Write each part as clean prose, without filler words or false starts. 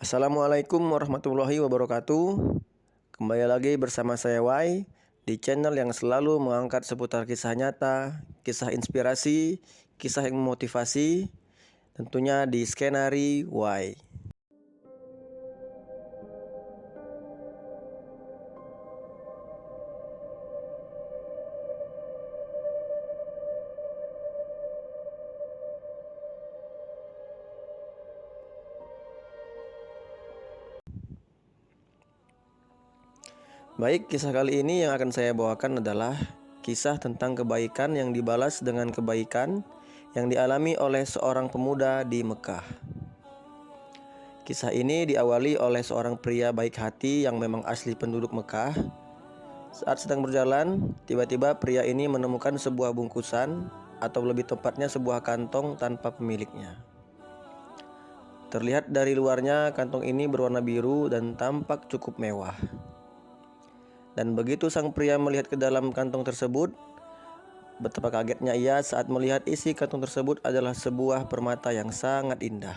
Assalamualaikum warahmatullahi wabarakatuh. Kembali lagi bersama saya Y di channel yang selalu mengangkat seputar kisah nyata, kisah inspirasi, kisah yang memotivasi, tentunya di Skenari Y. Baik, kisah kali ini yang akan saya bawakan adalah kisah tentang kebaikan yang dibalas dengan kebaikan yang dialami oleh seorang pemuda di Mekah. Kisah ini diawali oleh seorang pria baik hati yang memang asli penduduk Mekah. Saat sedang berjalan, tiba-tiba pria ini menemukan sebuah bungkusan, atau lebih tepatnya sebuah kantong tanpa pemiliknya. Terlihat dari luarnya, kantong ini berwarna biru dan tampak cukup mewah. Dan begitu sang pria melihat ke dalam kantong tersebut, betapa kagetnya ia saat melihat isi kantong tersebut adalah sebuah permata yang sangat indah.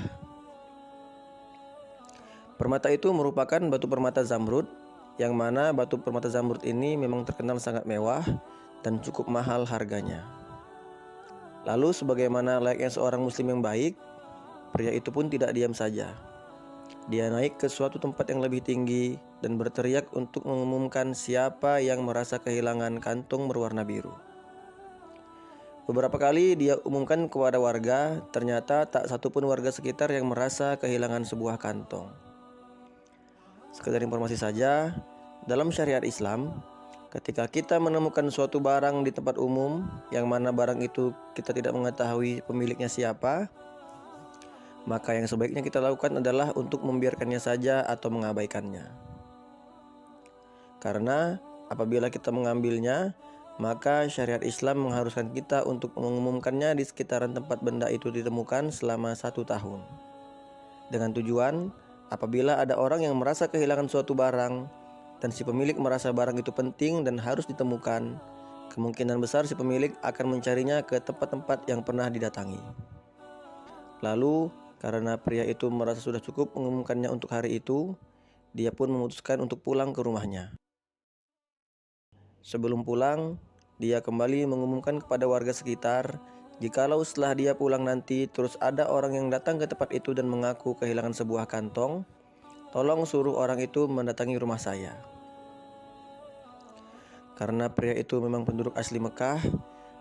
Permata itu merupakan batu permata zamrud, yang mana batu permata zamrud ini memang terkenal sangat mewah dan cukup mahal harganya. Lalu sebagaimana layaknya seorang muslim yang baik, pria itu pun tidak diam saja. Dia naik ke suatu tempat yang lebih tinggi dan berteriak untuk mengumumkan siapa yang merasa kehilangan kantung berwarna biru. Beberapa kali dia umumkan kepada warga, ternyata tak satupun warga sekitar yang merasa kehilangan sebuah kantong. Sekedar informasi saja, dalam syariat Islam, ketika kita menemukan suatu barang di tempat umum, yang mana barang itu kita tidak mengetahui pemiliknya siapa, maka yang sebaiknya kita lakukan adalah untuk membiarkannya saja atau mengabaikannya. Karena apabila kita mengambilnya, maka syariat Islam mengharuskan kita untuk mengumumkannya di sekitaran tempat benda itu ditemukan selama 1 tahun. Dengan tujuan, apabila ada orang yang merasa kehilangan suatu barang, dan si pemilik merasa barang itu penting dan harus ditemukan, kemungkinan besar si pemilik akan mencarinya ke tempat-tempat yang pernah didatangi. Lalu, karena pria itu merasa sudah cukup mengumumkannya untuk hari itu, dia pun memutuskan untuk pulang ke rumahnya. Sebelum pulang, dia kembali mengumumkan kepada warga sekitar, jikalau setelah dia pulang nanti terus ada orang yang datang ke tempat itu dan mengaku kehilangan sebuah kantong, tolong suruh orang itu mendatangi rumah saya. Karena pria itu memang penduduk asli Mekah,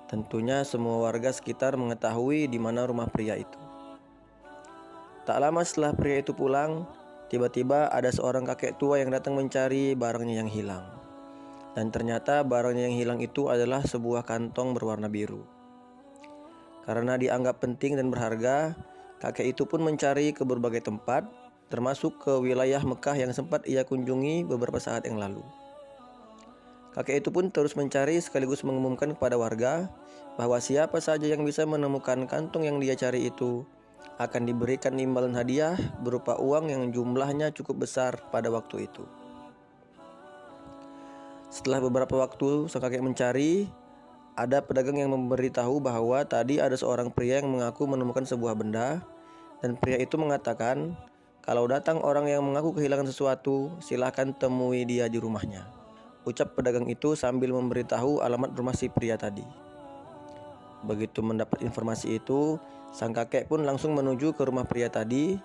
tentunya semua warga sekitar mengetahui di mana rumah pria itu. Tak lama setelah pria itu pulang, tiba-tiba ada seorang kakek tua yang datang mencari barangnya yang hilang. Dan ternyata barangnya yang hilang itu adalah sebuah kantong berwarna biru. Karena dianggap penting dan berharga, kakek itu pun mencari ke berbagai tempat, termasuk ke wilayah Mekah yang sempat ia kunjungi beberapa saat yang lalu. Kakek itu pun terus mencari sekaligus mengumumkan kepada warga bahwa siapa saja yang bisa menemukan kantong yang dia cari itu akan diberikan imbalan hadiah berupa uang yang jumlahnya cukup besar pada waktu itu. Setelah beberapa waktu sang kakek mencari, ada pedagang yang memberitahu bahwa tadi ada seorang pria yang mengaku menemukan sebuah benda, dan pria itu mengatakan, kalau datang orang yang mengaku kehilangan sesuatu, silahkan temui dia di rumahnya. Ucap pedagang itu sambil memberitahu alamat rumah si pria tadi. Begitu mendapat informasi itu, sang kakek pun langsung menuju ke rumah pria tadi.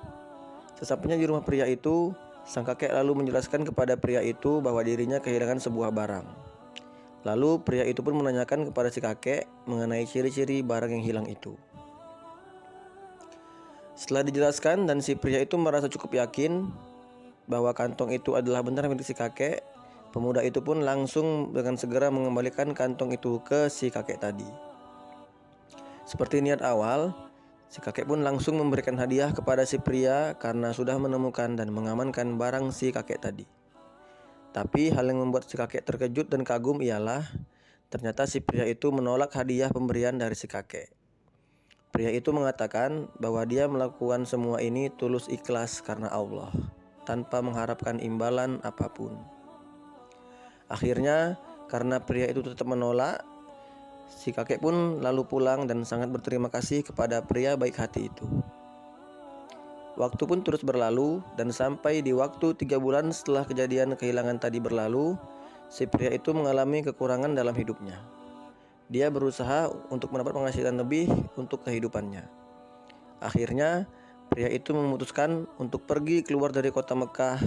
Sesampainya di rumah pria itu, sang kakek lalu menjelaskan kepada pria itu bahwa dirinya kehilangan sebuah barang. Lalu pria itu pun menanyakan kepada si kakek mengenai ciri-ciri barang yang hilang itu. Setelah dijelaskan dan si pria itu merasa cukup yakin bahwa kantong itu adalah benar milik si kakek, pemuda itu pun langsung dengan segera mengembalikan kantong itu ke si kakek tadi. Seperti niat awal, si kakek pun langsung memberikan hadiah kepada si pria karena sudah menemukan dan mengamankan barang si kakek tadi. Tapi hal yang membuat si kakek terkejut dan kagum ialah ternyata si pria itu menolak hadiah pemberian dari si kakek. Pria itu mengatakan bahwa dia melakukan semua ini tulus ikhlas karena Allah, tanpa mengharapkan imbalan apapun. Akhirnya, karena pria itu tetap menolak, si kakek pun lalu pulang dan sangat berterima kasih kepada pria baik hati itu. Waktu pun terus berlalu, dan sampai di waktu 3 bulan setelah kejadian kehilangan tadi berlalu, si pria itu mengalami kekurangan dalam hidupnya. Dia berusaha untuk mendapat penghasilan lebih untuk kehidupannya. Akhirnya, pria itu memutuskan untuk pergi keluar dari kota Mekah,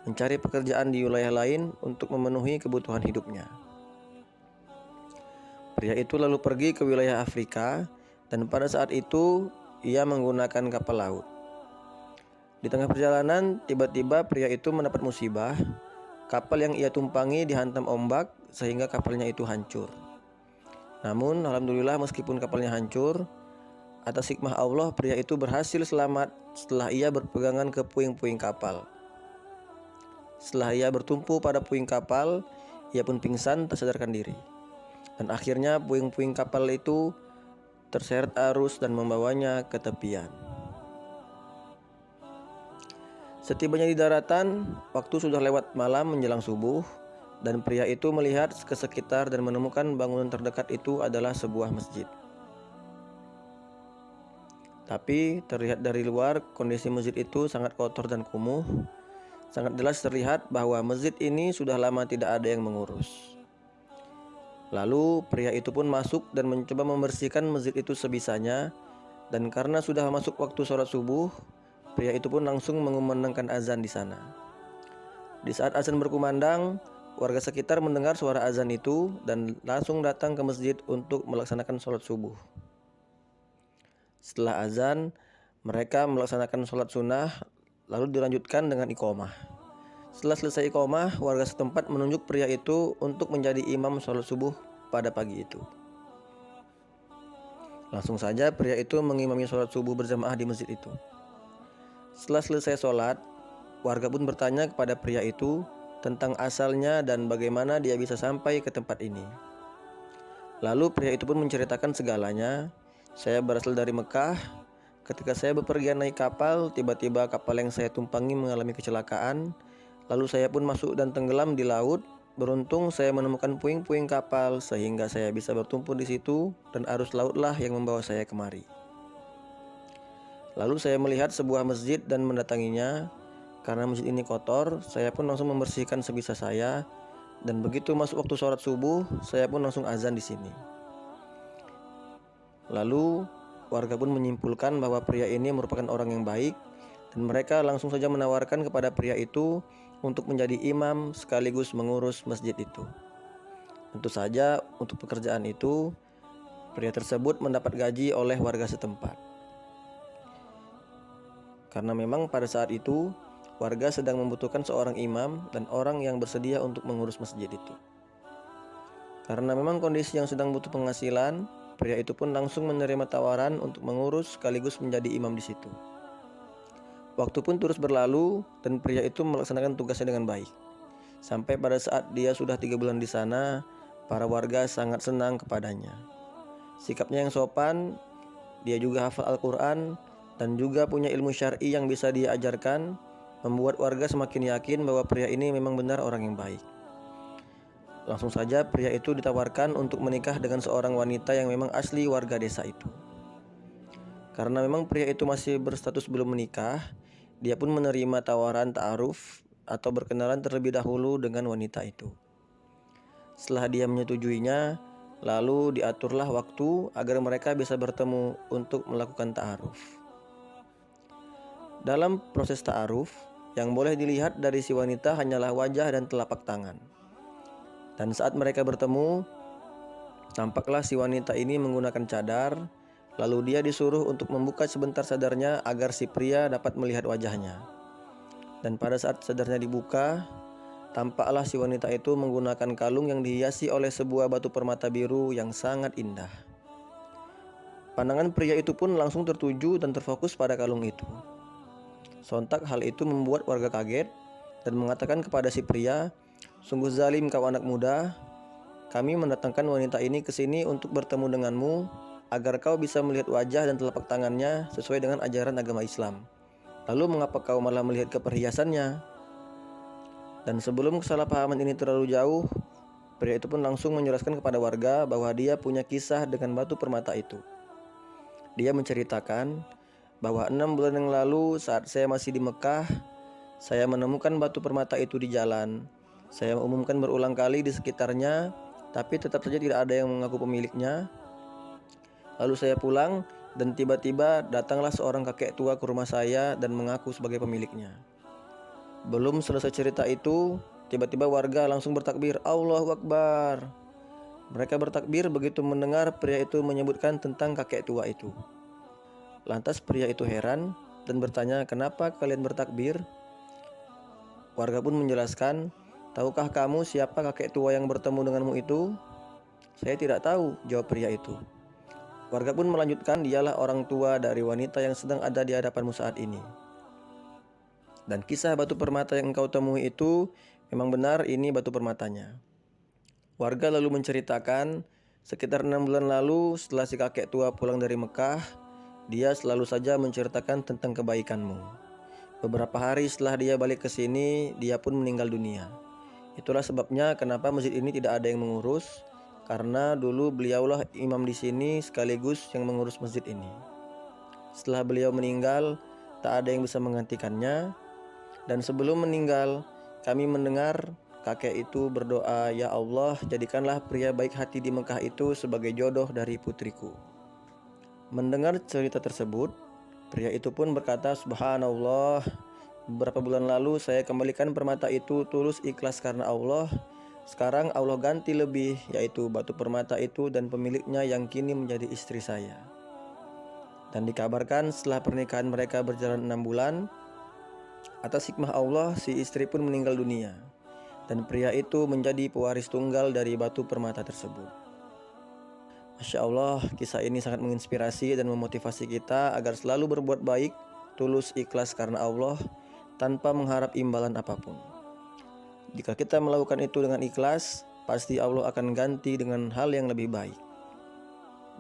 mencari pekerjaan di wilayah lain untuk memenuhi kebutuhan hidupnya. Pria itu lalu pergi ke wilayah Afrika, dan pada saat itu ia menggunakan kapal laut. Di tengah perjalanan, tiba-tiba pria itu mendapat musibah. Kapal yang ia tumpangi dihantam ombak sehingga kapalnya itu hancur. Namun, alhamdulillah meskipun kapalnya hancur, atas hikmah Allah pria itu berhasil selamat setelah ia berpegangan ke puing-puing kapal. Setelah ia bertumpu pada puing kapal, ia pun pingsan tak sadarkan diri. Dan akhirnya puing-puing kapal itu terseret arus dan membawanya ke tepian. Setibanya di daratan, waktu sudah lewat malam menjelang subuh, dan pria itu melihat ke sekitar dan menemukan bangunan terdekat itu adalah sebuah masjid. Tapi terlihat dari luar kondisi masjid itu sangat kotor dan kumuh. Sangat jelas terlihat bahwa masjid ini sudah lama tidak ada yang mengurus. Lalu pria itu pun masuk dan mencoba membersihkan masjid itu sebisanya, dan karena sudah masuk waktu sholat subuh, pria itu pun langsung mengumandangkan azan di sana. Di saat azan berkumandang, warga sekitar mendengar suara azan itu dan langsung datang ke masjid untuk melaksanakan sholat subuh. Setelah azan, mereka melaksanakan sholat sunnah, lalu dilanjutkan dengan iqomah. Setelah selesai iqomah, warga setempat menunjuk pria itu untuk menjadi imam sholat subuh pada pagi itu. Langsung saja pria itu mengimami sholat subuh berjamaah di masjid itu. Setelah selesai sholat, warga pun bertanya kepada pria itu tentang asalnya dan bagaimana dia bisa sampai ke tempat ini. Lalu pria itu pun menceritakan segalanya. Saya berasal dari Mekah. Ketika saya bepergian naik kapal, tiba-tiba kapal yang saya tumpangi mengalami kecelakaan. Lalu saya pun masuk dan tenggelam di laut. Beruntung saya menemukan puing-puing kapal sehingga saya bisa bertumpu di situ, dan arus lautlah yang membawa saya kemari. Lalu saya melihat sebuah masjid dan mendatanginya. Karena masjid ini kotor, saya pun langsung membersihkan sebisa saya. Dan begitu masuk waktu sholat subuh, saya pun langsung azan di sini. Lalu warga pun menyimpulkan bahwa pria ini merupakan orang yang baik, dan mereka langsung saja menawarkan kepada pria itu untuk menjadi imam sekaligus mengurus masjid itu. Tentu saja untuk pekerjaan itu, pria tersebut mendapat gaji oleh warga setempat. Karena memang pada saat itu, warga sedang membutuhkan seorang imam dan orang yang bersedia untuk mengurus masjid itu. Karena memang kondisi yang sedang butuh penghasilan, pria itu pun langsung menerima tawaran untuk mengurus sekaligus menjadi imam di situ. Waktu pun terus berlalu dan pria itu melaksanakan tugasnya dengan baik. Sampai pada saat dia sudah 3 bulan di sana, para warga sangat senang kepadanya. Sikapnya yang sopan, dia juga hafal Al-Quran, dan juga punya ilmu syar'i yang bisa dia ajarkan, membuat warga semakin yakin bahwa pria ini memang benar orang yang baik. Langsung saja pria itu ditawarkan untuk menikah dengan seorang wanita yang memang asli warga desa itu. Karena memang pria itu masih berstatus belum menikah, dia pun menerima tawaran ta'aruf atau berkenalan terlebih dahulu dengan wanita itu. Setelah dia menyetujuinya, lalu diaturlah waktu agar mereka bisa bertemu untuk melakukan ta'aruf. Dalam proses ta'aruf, yang boleh dilihat dari si wanita hanyalah wajah dan telapak tangan. Dan saat mereka bertemu, tampaklah si wanita ini menggunakan cadar, lalu dia disuruh untuk membuka sebentar sadarnya agar si pria dapat melihat wajahnya. Dan pada saat sadarnya dibuka, tampaklah si wanita itu menggunakan kalung yang dihiasi oleh sebuah batu permata biru yang sangat indah. Pandangan pria itu pun langsung tertuju dan terfokus pada kalung itu. Sontak hal itu membuat warga kaget dan mengatakan kepada si pria, "Sungguh zalim kau anak muda. Kami mendatangkan wanita ini ke sini untuk bertemu denganmu agar kau bisa melihat wajah dan telapak tangannya sesuai dengan ajaran agama Islam. Lalu mengapa kau malah melihat ke perhiasannya?" Dan sebelum kesalahpahaman ini terlalu jauh, pria itu pun langsung menjelaskan kepada warga bahwa dia punya kisah dengan batu permata itu. Dia menceritakan bahwa 6 bulan yang lalu saat saya masih di Mekah, saya menemukan batu permata itu di jalan. Saya umumkan berulang kali di sekitarnya, tapi tetap saja tidak ada yang mengaku pemiliknya. Lalu saya pulang dan tiba-tiba datanglah seorang kakek tua ke rumah saya dan mengaku sebagai pemiliknya. Belum selesai cerita itu, tiba-tiba warga langsung bertakbir, Allahu Akbar. Mereka bertakbir begitu mendengar pria itu menyebutkan tentang kakek tua itu. Lantas pria itu heran dan bertanya, kenapa kalian bertakbir? Warga pun menjelaskan, tahukah kamu siapa kakek tua yang bertemu denganmu itu? Saya tidak tahu, jawab pria itu. Warga pun melanjutkan, dialah orang tua dari wanita yang sedang ada di hadapanmu saat ini. Dan kisah batu permata yang engkau temui itu memang benar, ini batu permatanya. Warga lalu menceritakan, sekitar 6 bulan lalu setelah si kakek tua pulang dari Mekah, dia selalu saja menceritakan tentang kebaikanmu. Beberapa hari setelah dia balik ke sini, dia pun meninggal dunia. Itulah sebabnya kenapa masjid ini tidak ada yang mengurus, karena dulu beliaulah imam di sini sekaligus yang mengurus masjid ini. Setelah beliau meninggal, tak ada yang bisa menggantikannya. Dan sebelum meninggal, kami mendengar kakek itu berdoa, ya Allah, jadikanlah pria baik hati di Mekah itu sebagai jodoh dari putriku. Mendengar cerita tersebut, pria itu pun berkata, Subhanallah, beberapa bulan lalu saya kembalikan permata itu tulus ikhlas karena Allah. Sekarang Allah ganti lebih, yaitu batu permata itu dan pemiliknya yang kini menjadi istri saya. Dan dikabarkan setelah pernikahan mereka berjalan 6 bulan, atas hikmah Allah si istri pun meninggal dunia. Dan pria itu menjadi pewaris tunggal dari batu permata tersebut. Masya Allah, kisah ini sangat menginspirasi dan memotivasi kita agar selalu berbuat baik, tulus ikhlas karena Allah, tanpa mengharap imbalan apapun. Jika kita melakukan itu dengan ikhlas, pasti Allah akan ganti dengan hal yang lebih baik.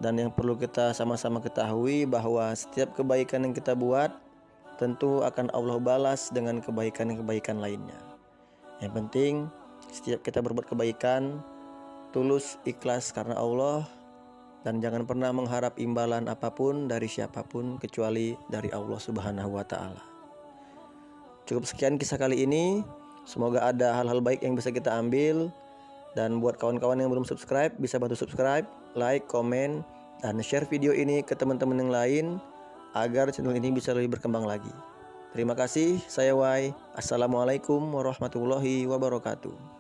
Dan yang perlu kita sama-sama ketahui bahwa setiap kebaikan yang kita buat, tentu akan Allah balas dengan kebaikan-kebaikan lainnya. Yang penting, setiap kita berbuat kebaikan, tulus ikhlas karena Allah, dan jangan pernah mengharap imbalan apapun dari siapapun kecuali dari Allah Subhanahu wa Ta'ala. Cukup sekian kisah kali ini. Semoga ada hal-hal baik yang bisa kita ambil. Dan buat kawan-kawan yang belum subscribe, bisa bantu subscribe, like, komen, dan share video ini ke teman-teman yang lain agar channel ini bisa lebih berkembang lagi. Terima kasih, saya Wai. Assalamualaikum warahmatullahi wabarakatuh.